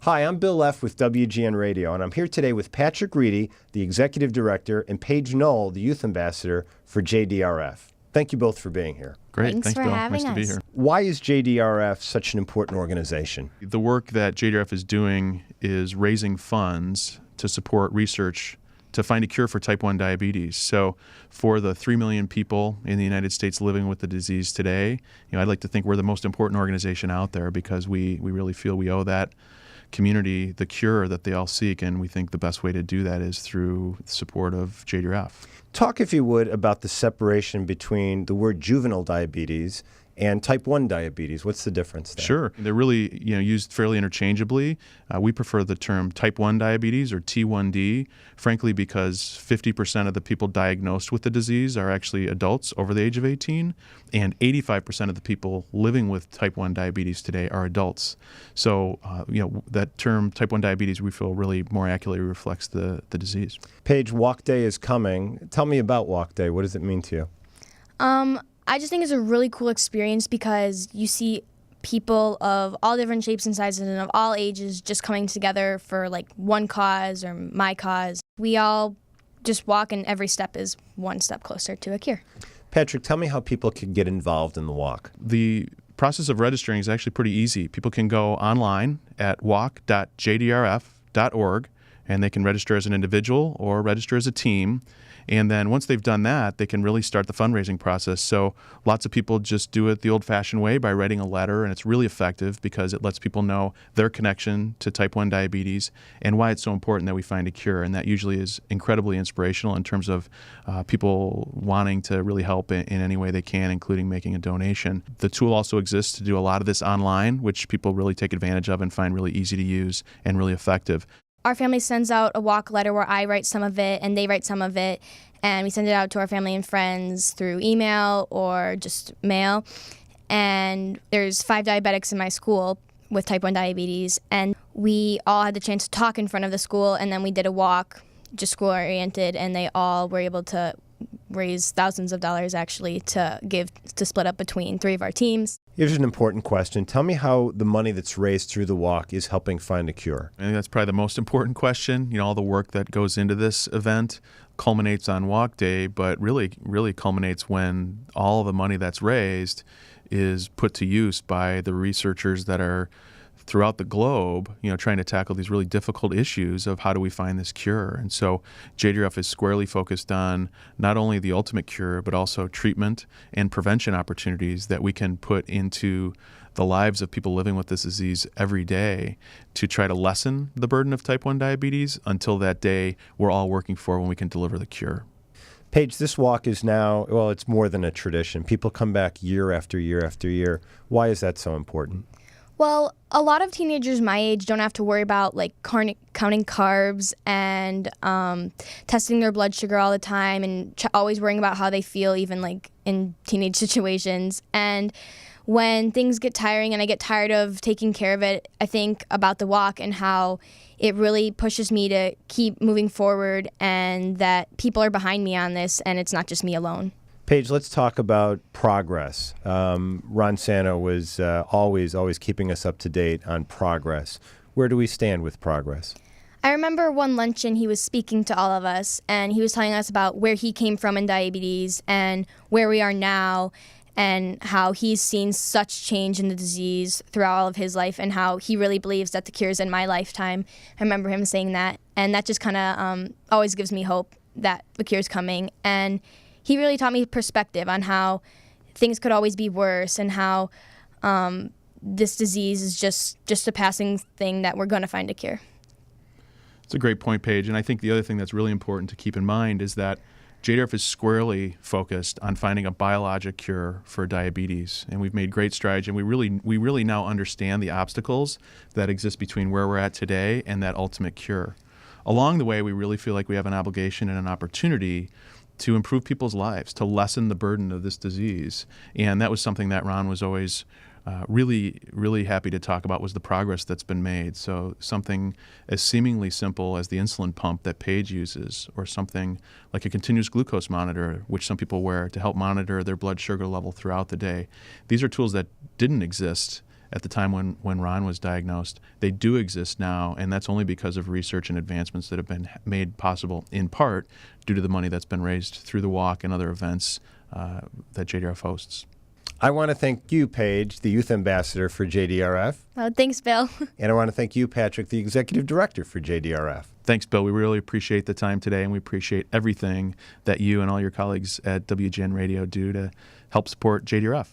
Hi, I'm Bill Leff with WGN Radio, and I'm here today with Patrick Reedy, the Executive Director, and Paige Knoll, the Youth Ambassador for JDRF. Thank you both for being here. Great. Thanks for Bill. having Nice to be us. here. Why is JDRF such an important organization? The work that JDRF is doing is raising funds to support research to find a cure for type 1 diabetes. So for the 3 million people in the United States living with the disease today, I'd like to think we're the most important organization out there because we really feel we owe that community the cure that they all seek, and we think the best way to do that is through the support of JDRF. Talk, if you would, about the separation between the word juvenile diabetes and type 1 diabetes. What's the difference there? Sure. They're really used fairly interchangeably. We prefer the term type 1 diabetes or T1D, frankly, because 50% of the people diagnosed with the disease are actually adults over the age of 18, and 85% of the people living with type 1 diabetes today are adults. So, that term type 1 diabetes, we feel really more accurately reflects the disease. Paige, Walk Day is coming. Tell me about Walk Day. What does it mean to you? I just think it's a really cool experience because you see people of all different shapes and sizes and of all ages just coming together for like one cause or my cause. We all just walk, and every step is one step closer to a cure. Patrick, tell me how people can get involved in the walk. The process of registering is actually pretty easy. People can go online at walk.jdrf.org, and they can register as an individual or register as a team. And then once they've done that, they can really start the fundraising process. So lots of people just do it the old-fashioned way by writing a letter, and it's really effective because it lets people know their connection to type 1 diabetes and why it's so important that we find a cure. And that usually is incredibly inspirational in terms of people wanting to really help in any way they can, including making a donation. The tool also exists to do a lot of this online, which people really take advantage of and find really easy to use and really effective. Our family sends out a walk letter where I write some of it and they write some of it, and we send it out to our family and friends through email or just mail. And there's 5 diabetics in my school with type 1 diabetes, and we all had the chance to talk in front of the school, and then we did a walk, just school-oriented, and they all were able to raise thousands of dollars actually to split up between 3 of our teams. Here's an important question. Tell me how the money that's raised through the walk is helping find a cure. I think that's probably the most important question. All the work that goes into this event culminates on Walk Day, but really culminates when all the money that's raised is put to use by the researchers that are throughout the globe, trying to tackle these really difficult issues of how do we find this cure. And so JDRF is squarely focused on not only the ultimate cure, but also treatment and prevention opportunities that we can put into the lives of people living with this disease every day to try to lessen the burden of type 1 diabetes until that day we're all working for when we can deliver the cure. Paige, this walk is now, it's more than a tradition. People come back year after year after year. Why is that so important? Well, a lot of teenagers my age don't have to worry about counting carbs and testing their blood sugar all the time and always worrying about how they feel, even in teenage situations. And when things get tiring and I get tired of taking care of it, I think about the walk and how it really pushes me to keep moving forward and that people are behind me on this and it's not just me alone. Paige, let's talk about progress. Ron Santo was always keeping us up to date on progress. Where do we stand with progress? I remember one luncheon he was speaking to all of us, and he was telling us about where he came from in diabetes and where we are now, and how he's seen such change in the disease throughout all of his life and how he really believes that the cure is in my lifetime. I remember him saying that, and that just kind of always gives me hope that the cure is coming. And he really taught me perspective on how things could always be worse and how this disease is just a passing thing that we're going to find a cure. It's a great point, Paige. And I think the other thing that's really important to keep in mind is that JDRF is squarely focused on finding a biologic cure for diabetes. And we've made great strides, and we really now understand the obstacles that exist between where we're at today and that ultimate cure. Along the way, we really feel like we have an obligation and an opportunity to improve people's lives, to lessen the burden of this disease. And that was something that Ron was always really happy to talk about, was the progress that's been made. So something as seemingly simple as the insulin pump that Paige uses, or something like a continuous glucose monitor, which some people wear to help monitor their blood sugar level throughout the day. These are tools that didn't exist at the time when Ron was diagnosed. They do exist now, and that's only because of research and advancements that have been made possible in part due to the money that's been raised through the walk and other events that JDRF hosts. I want to thank you, Paige, the Youth Ambassador for JDRF. Oh, thanks, Bill. And I want to thank you, Patrick, the Executive Director for JDRF. Thanks, Bill. We really appreciate the time today, and we appreciate everything that you and all your colleagues at WGN Radio do to help support JDRF.